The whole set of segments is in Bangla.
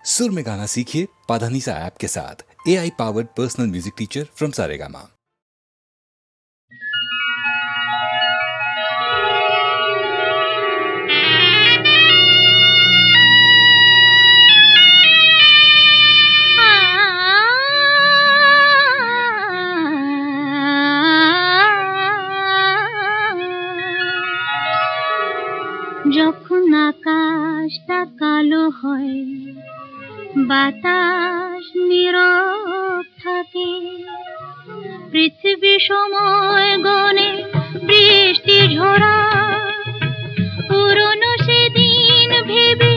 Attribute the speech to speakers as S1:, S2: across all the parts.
S1: सुर में गाना सीखिए पाधानीसा ऐप के साथ। AI powered personal music teacher from Saregama.
S2: যখন আকাশটা কালো হয়, বাতাস নীরব থাকে, পৃথিবী সময় গণে বৃষ্টি ঝরা, পুরনো সেদিন ভেবে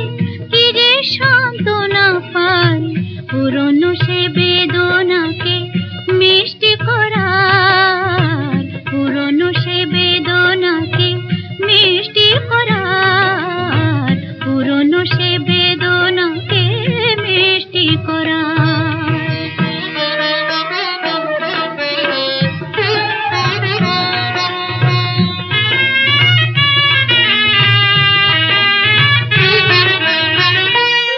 S2: কি যে সান্ত্বনা পায়, পুরনো সে বেদনাকে মিষ্টি করার, পুরনো সে বেদনাকে মিষ্টি করার, পুরনো সে বেদনাকে মিষ্টি করার।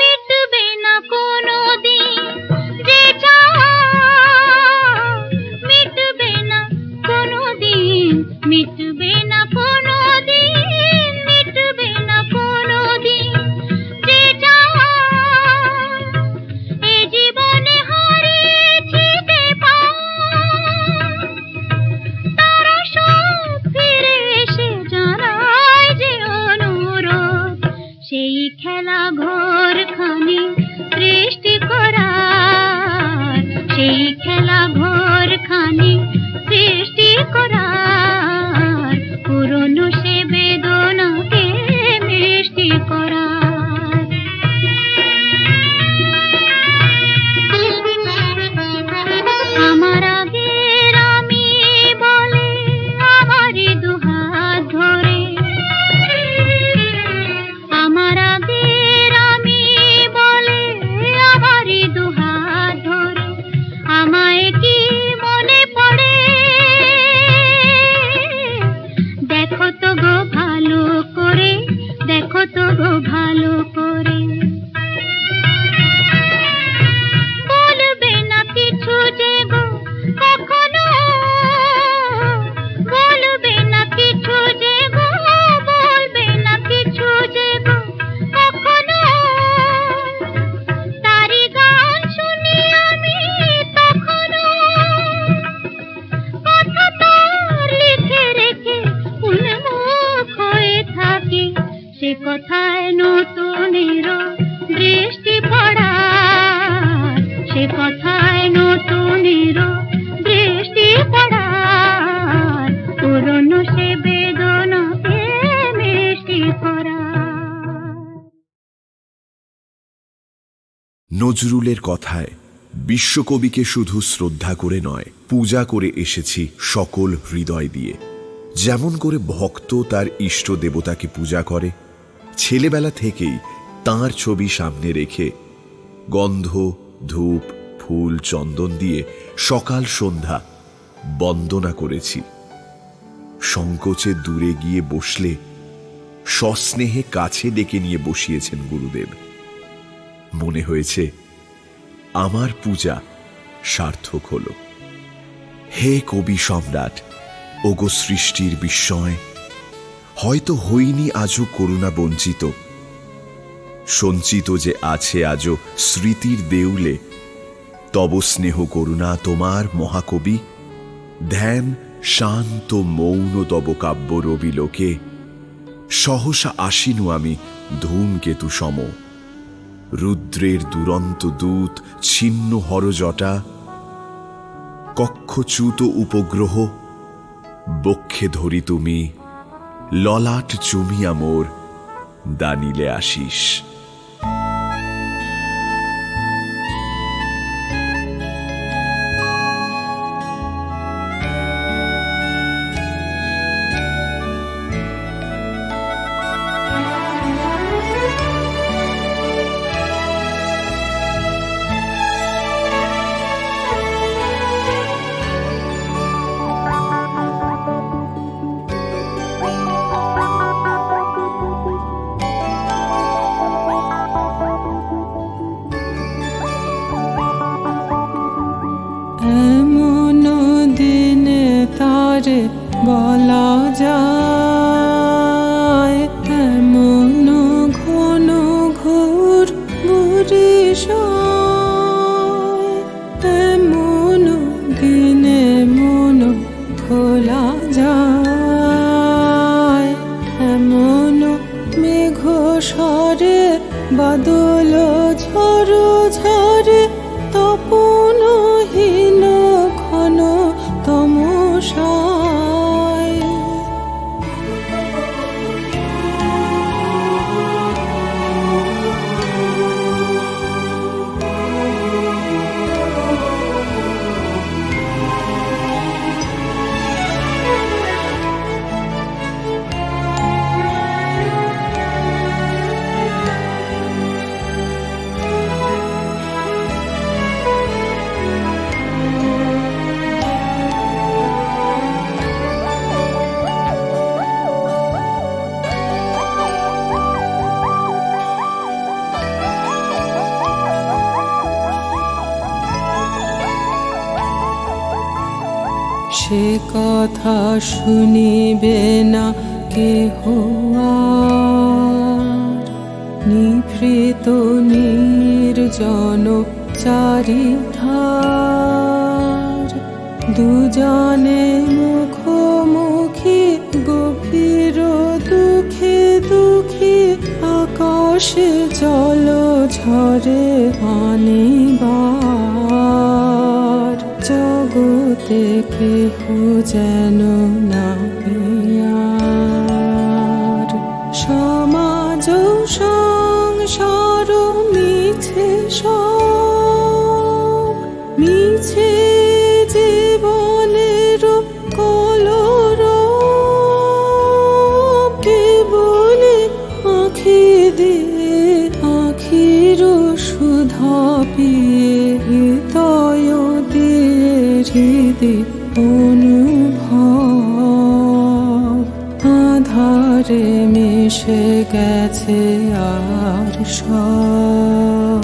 S2: মিটবে না কোনো দিন যে চাওয়া, মিটবে না কোনো দিন, মিটবে না কোনো দিন, মিটবে না কোনো দিন যে চাওয়া, এই জীবনে হারিয়েছি যে পাওয়া, তারা সব ফিরে এসে জানায় যে অনুরোধ, সেই খেলা ঘরখানি সৃষ্টি করার, সেই খেলা ঘরখানি সৃষ্টি করার, পুরনো সে বেদনাকে মিষ্টি করার। আমার আগের আমি বলে আমারই দুহাত ধরে, আমার আগের আমি বলে আমারই দুহাত ধরে, আমায় কি মনে পড়ে, দেখো তো গো ভালো করে, দেখো তো গো ভালো করে। বলবে না কিছু যে গো কখনো, বলবে না কিছু যে গো, বলবে না কিছু যে গো কখনো, তারি গান শুনি আমি তখনো, কথা তার লিখে রেখে উন্মুখ হয়ে থাকি, সে কথায় নতুনেরও দৃষ্টি পড়ার, সে কথায় নতুনেরও দৃষ্টি পড়ার, পুরনো সে বেদনাকে মিষ্টি করার।
S3: নজরুলের কথায় বিশ্বকবিকে শুধু শ্রদ্ধা করে নয়, পূজা করে এসেছি সকল হৃদয় দিয়ে। যেমন করে ভক্ত তার ইষ্ট দেবতাকে পূজা করে, ছেলেবেলা থেকেই তাঁর ছবি সামনে রেখে গন্ধ, ধূপ, ফুল, চন্দন দিয়ে সকাল সন্ধ্যা বন্দনা করেছি। সংকোচে দূরে গিয়ে বসলে সস্নেহে কাছে ডেকে নিয়ে বসিয়েছেন গুরুদেব। মনে হয়েছে আমার পূজা সার্থক হল। হে কবি সম্রাট, ওগো সৃষ্টির বিস্ময়, হয়তো হইনি আজও করুণা বঞ্চিত, সঞ্চিত যে আছে আজও স্মৃতির দেউলে, তব স্নেহ করুণা তোমার মহাকবি, ধ্যান শান্ত মৌন তব কাব্য রবি লোকে, সহসা আসিনু আমি ধূমকেতু সম, রুদ্রের দুরন্ত দূত ছিন্ন হরজটা, কক্ষচ্যুত উপগ্রহ বক্ষে ধরি তুমি, ললাট চুমিয়া মোর দানিলে আশিস।
S4: তারে বলা যায় এমন ঘন ঘোর বরিশায় এমন দিনে মন খোলা যায় এমন মেঘ সরে বাদল ঝড় ঝরে তপনহীন ঘন তমসায় সে কথা শুনিবে না কেহ আর নিভৃত নির্জন চারিধার দুজনে মুখোমুখি গভীর দুঃখে দুঃখী আকাশে জল ঝরে আনিবার জগতে কেহ যেন না আর সমাজ সংসার মিছে সব মিছে জীবনের কলর কেবলে আঁখি দিয়ে আখির সুধা পিয়ে হৃদয় দিয়ে হৃদে অনুভব আধারে মিশে গেছে আর সব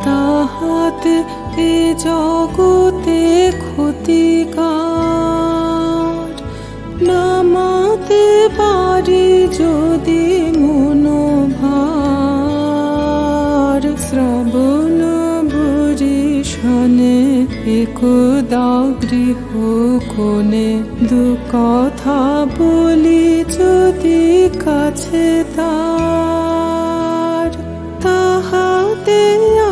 S4: তাহাতে এ জগতে ক্ষতিকার নামাতে পারি যদি মনোভার শ্রবণ বরিশনে একদা গৃহ কোণে দু কথা বলি যদি কাছে তার তাহাতে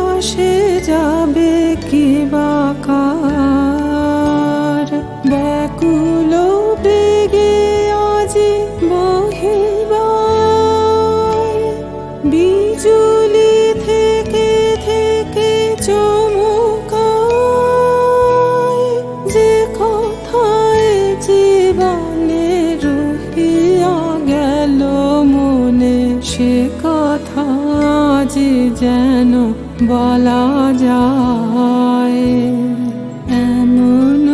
S4: আসে যাবে কি বাকার ব্যাকুল বেগে আজি বহিবায় বিজুলি থেকে থেকে চমকায় যে কথায় জীবনে রহিয়া গেল মনে সে কথা যে যেন বলা যায় এমন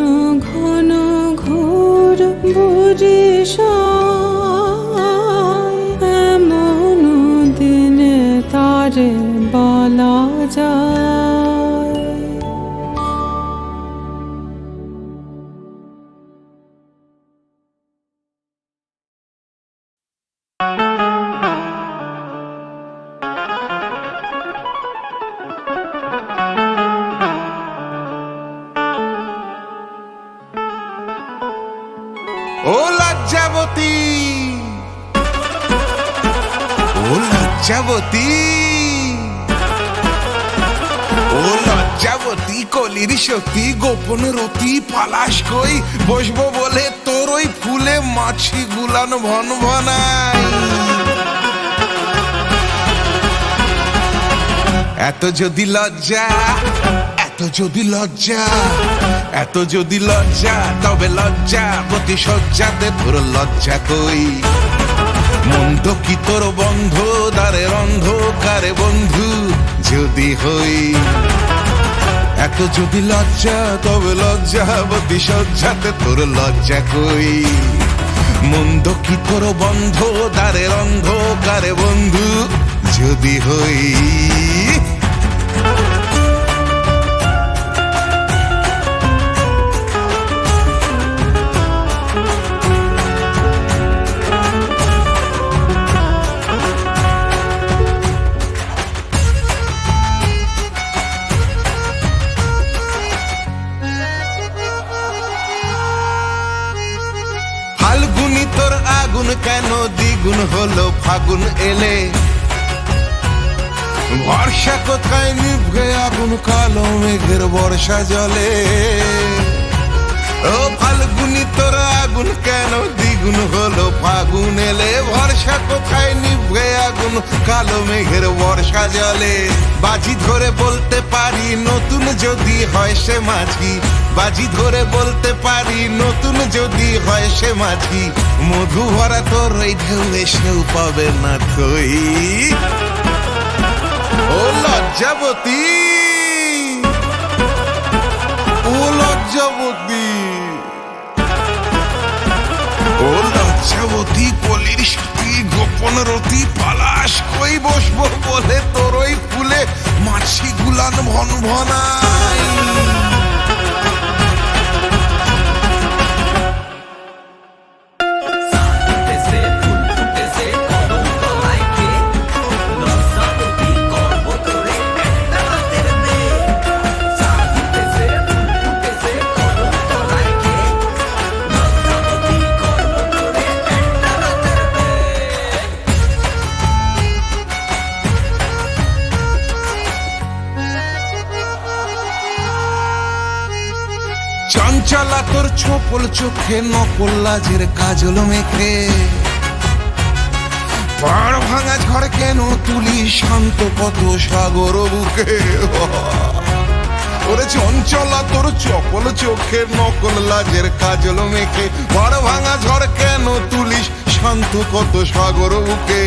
S4: ঘন ঘোর বরিশায় এমন দিনে তারে বলা যায়
S5: ও লজ্জাবতী, ও লজ্জাবতী, ও লজ্জাবতী, কলির সতী, গোপন রতি, পালাস কই বসবো বলে তোর ওই ফুলে মাছি গুলান ভন ভনাই। এত যদি লজ্জা, এত যদি লজ্জা, এত যদি লজ্জা, তবে লজ্জা প্রতিশয্যাতে তোর লজ্জা কই। মন্দ কি তোর বন্ধ, দ্বারের অন্ধকারে বন্ধু যদি হই। এত যদি লজ্জা, তবে লজ্জা প্রতিশয্যাতে তোর লজ্জা কই। মন্দ কি তোর বন্ধ, দ্বারের অন্ধকারে বন্ধু যদি হই। ফাল্গুনি তোর আগুন কেন দ্বিগুণ হলো ফাগুন এলে। বর্ষা কোথায় নিভে আগুন, কালো মেঘের বর্ষা জলে। ও ফাল্গুনি তোর আগুন কেন দ্বিগুণ হলো ফাগুন এলে। বর্ষা কোথায় নিভে আগুন, কালো মেঘের বর্ষা জলে। বাজি ধরে বলতে পারি নতুন যদি হয় সে মাঝি। বাজি ধরে বলতে পারি নতুন যদি হয় সে মাঝি। মধু ভরা তোর এই ঢেউ এসেও পাবে না কই। ও লজ্জাবতী, ও লজ্জাবতী, ও লজ্জাবতী, কলির সতী গোপন রতি পালাস কই। বসবো বলে তোর ওই ফুলে মাছি গুলান ভন ভনাই। চঞ্চলা তোর ছোপল চোখে নকল লাজের কাজল মেখে। পাড় ভাঙা ঝড় কেন তুলি শান্ত কত সাগর বুকে। ওরে চঞ্চলা তোর চপল চোখে নকল লাজের কাজল মেখে। পাড় ভাঙা ঝড় কেন তুলিস শান্ত কত সাগর বুকে।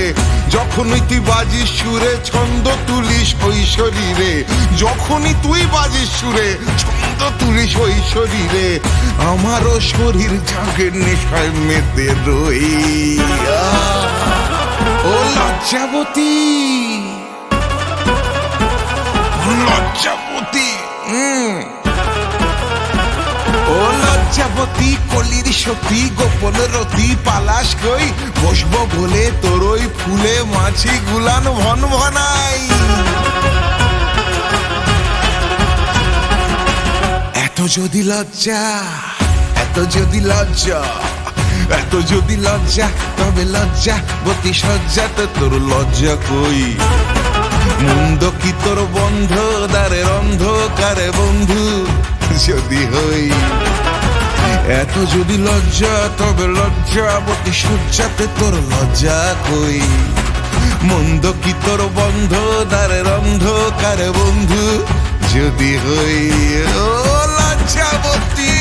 S5: যখনই তুই বাজিস সুরে ছন্দ তুলিস ওই শরীরে। যখনই তুই বাজিস সুরে ছন্দ তুলিস ওই শরীরে। আমারও শরীর জাগের নেশায় মেতে রই। ও লজ্জাবতী, লজ্জাবতী, ও লজ্জাবতী, কলির সতী গোপন রতি পালাস কই। বসবো বলে তোর ওই ফুলে মাছি গুলান ভন ভনাই। এত যদি লজ্জা, এত যদি লজ্জা, এত যদি লজ্জা, তবে লজ্জা প্রতিশয্যাতে তোর লজ্জা কই। মন্দ কি তোর বন্ধ, দ্বারের অন্ধকারে বন্ধু যদি হই। এত যদি লজ্জা, তবে লজ্জা প্রতিশয্যাতে তোর লজ্জা কই। মন্দ কি তোর বন্ধ, দ্বারের অন্ধকারে বন্ধু যদি হই। ও লজ্জাবতী,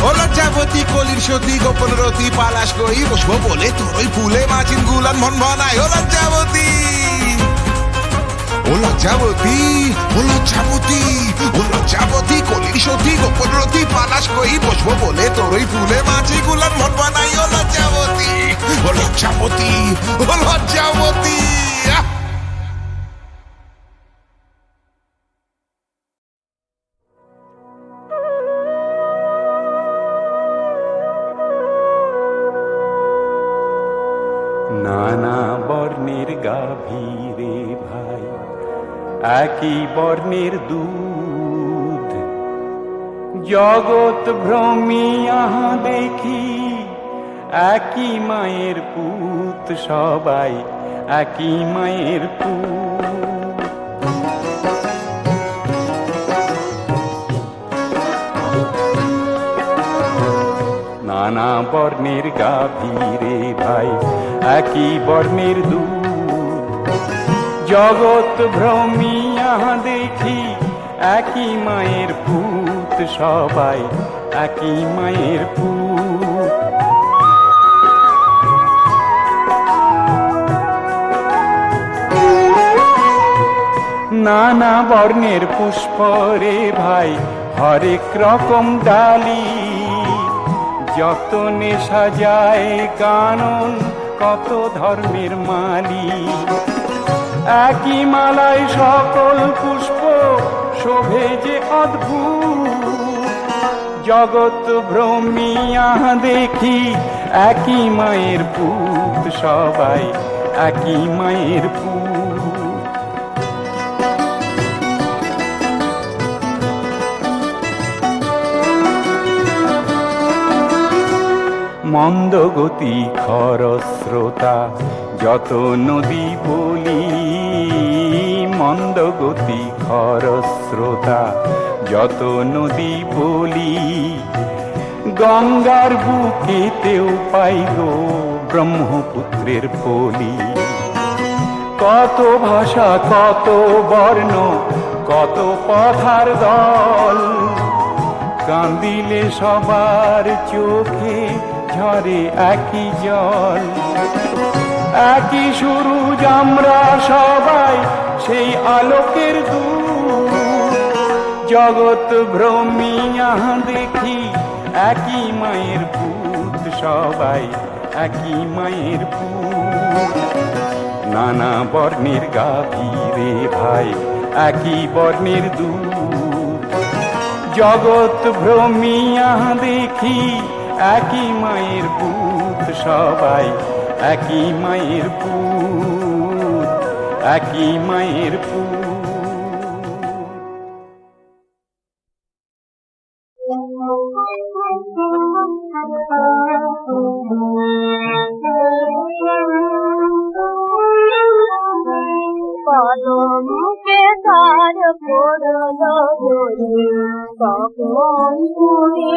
S5: ও লজ্জাবতী, কলির সতী গোপন রতি পালাস কই। বসবো বলে তোর ওই ফুলে মাছিন গুলান ভন ভনাই। ও লজ্জাবতী, ও লজ্জাবতী, ও লজ্জাবতী, ও লজ্জাবতী, কলির সতী গোপন রতি পালাস কই। বসবো বলে তোর ওই ফুলে মাছি গুলান ভন ভনাই। ও লজ্জাবতী, ও লজ্জাবতী, ও লজ্জাবতী।
S6: নানা বর্ণের গাভী রে ভাই, একই বর্ণের দুধ। জগৎ ভ্রমিয়া দেখি একই মায়ের পুত, সবাই একই মায়ের পুত। নানা বর্ণের গাভী রে ভাই, একই বর্ণের দুধ। জগৎ ভ্রমিয়া দেখি একই মায়ের পুত, সবাই একই মায়ের পুত। নানা বর্ণের পুষ্প রে ভাই, হরেক রকম ডালি, যতনে সাজায় কানন কত ধর্মের মালি। একই মালায় সকল পুষ্প শোভে যে অদ্ভুত, জগৎ ভ্রমিয়া দেখি একই মায়ের পুত, সবাই একই মায়ের পুত। মন্দগতি খরস্রোতা যত নদী বলি, মন্দগতি খরস্রোতা যত নদী বলি, গঙ্গার বুকেতেও পাই গো ব্রহ্মপুত্রের পলি। কত ভাষা কত বর্ণ কত পথার দল, কান্দিলে সবার চোখে ঝরে একই জল। একই সুরুজ আমরা সবাই সেই আলোকের দূত, জগৎ ভ্রমিয়া দেখি একই মায়ের পুত, সবাই একই মায়ের পুত। নানা বর্ণের গাভী রে ভাই, একই বর্ণের দুধ, জগৎ ভ্রমিয়া দেখি একই মায়ের পুত, সবাই একই মায়ের পুত, একই মায়ের পুত।
S2: কলমকে তার পড়ল ধরে, তখন তুমি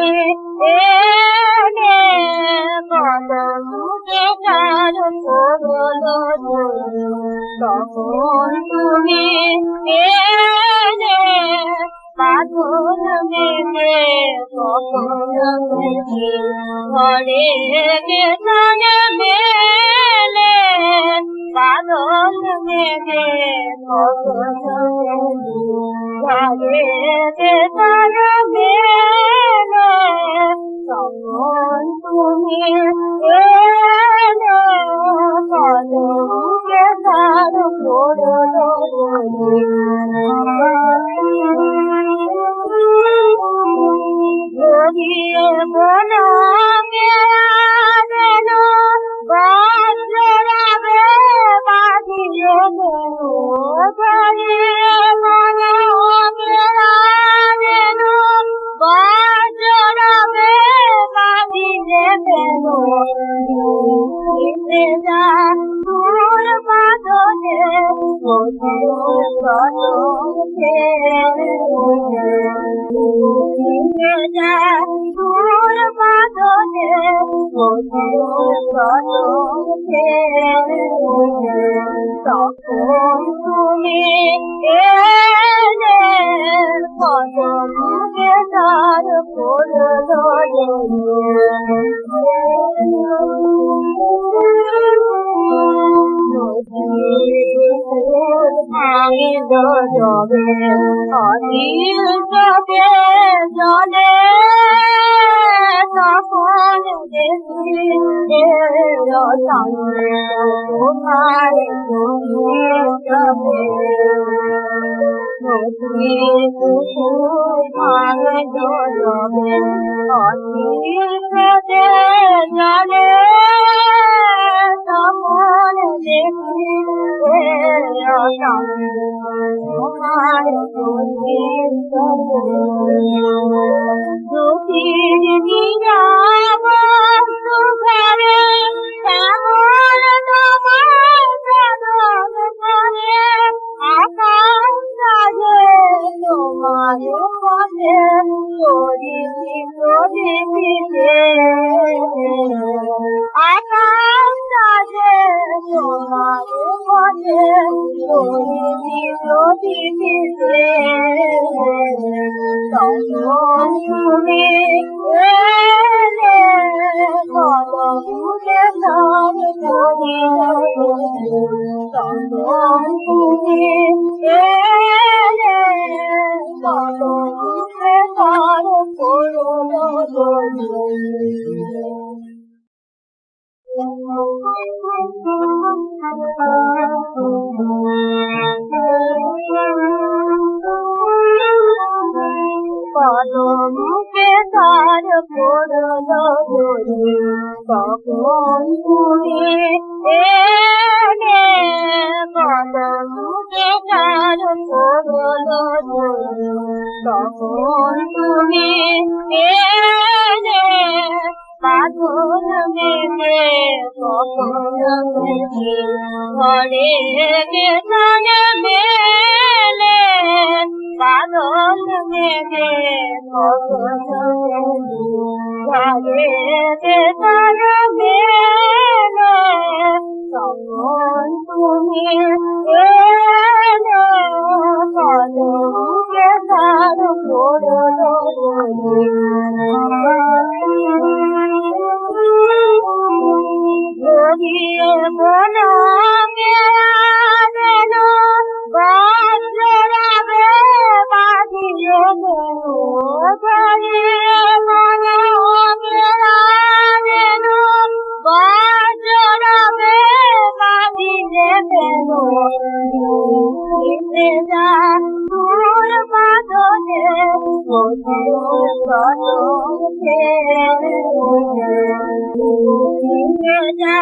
S2: এলে। কলমকে তার পড়ল ধরে, তখন তুমি এলে। পাথর মেঘে কখন মেঘে ঘরে বেতনে মেলে। বাদল মেঘে কখন ঘরে বেতনে মেলে। তখন তুমি এলে। কলমকে তার পড়ল ধরে, ধরিয়ে বলো মেলো বজ্রাবে বাঁধিয়ে দেবো। ধরিয়ে বলো মেলো বজ্রাবে বাঁধিয়ে দেবো। যা দূর বাঁধনে যা দূর বাঁধনে তখন তুমি এলে। কলমকে তার পড়ল ভাঙি জলে অনিল চোখে জলে। তখন দেখি কোথায় তুমি যাবে। নদী পুকুর ভাঙে জলে অনিল চোখে জলে। তখন দেখি দুঃখীর নিরাম সুখরে এমন তোমার সাধন করে। আকাশ সাজে তোমার পথে চরিতি চরিতিতে। আকাশ সাজে তোমার পথে করিনি প্রদীপে তখন তুমি এলে কলমে তার করিল তখন তুমি এলে কলমে তার করিল কলমকে তার পড়ল ধরে তখন তুমি এলে কলমকে তার পড়ল ধরে তখন তুমি এলে পাথর মেঘে কখন মেঘে ঘরে গেছন মেলে বাদল মেঘে কখন ঘরে গেছন মেলে তখন তুমি এলে কলমকে তার পড়ল গিয়ে বলো মেয়াদেন বজ্রাবে বাঁধিয়ে গিয়ে বলো মেয়াদেন বজ্রাবে বাঁধিয়ে যা দূর বাদলে যা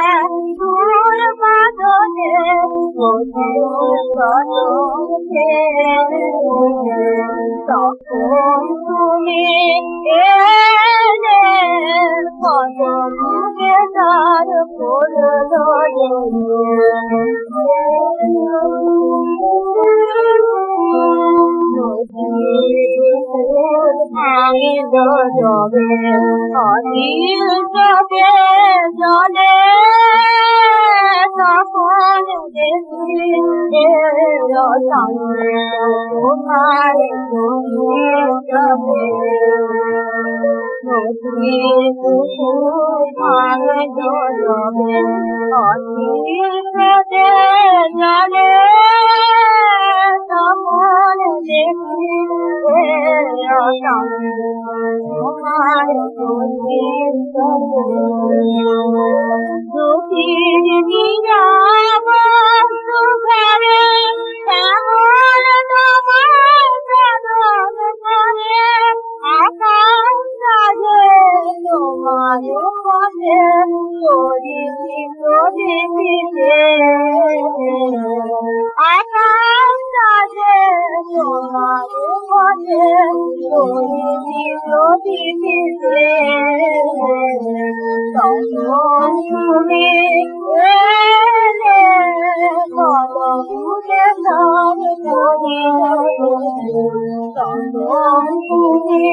S2: দূর বাদলে তখন তুমি এলে কলমকে তার পড়ল ভাঙিল জবে অনিল জবে জলে তখন দেখি তোমার জবে নদীর পুকুর ভাঙিল জবে অনিল জবে জলে তখন দেখি তোমার দুটির নিরাম সুখরে কেমন তোমার সাধন করে আকাশ সাজে তোমার পথে করিনি প্রদীপে আকাশ সাজে তোমার পথে করিনি প্রদীপে তখন তুমি এলে কলমকে তার করিল তখন তুমি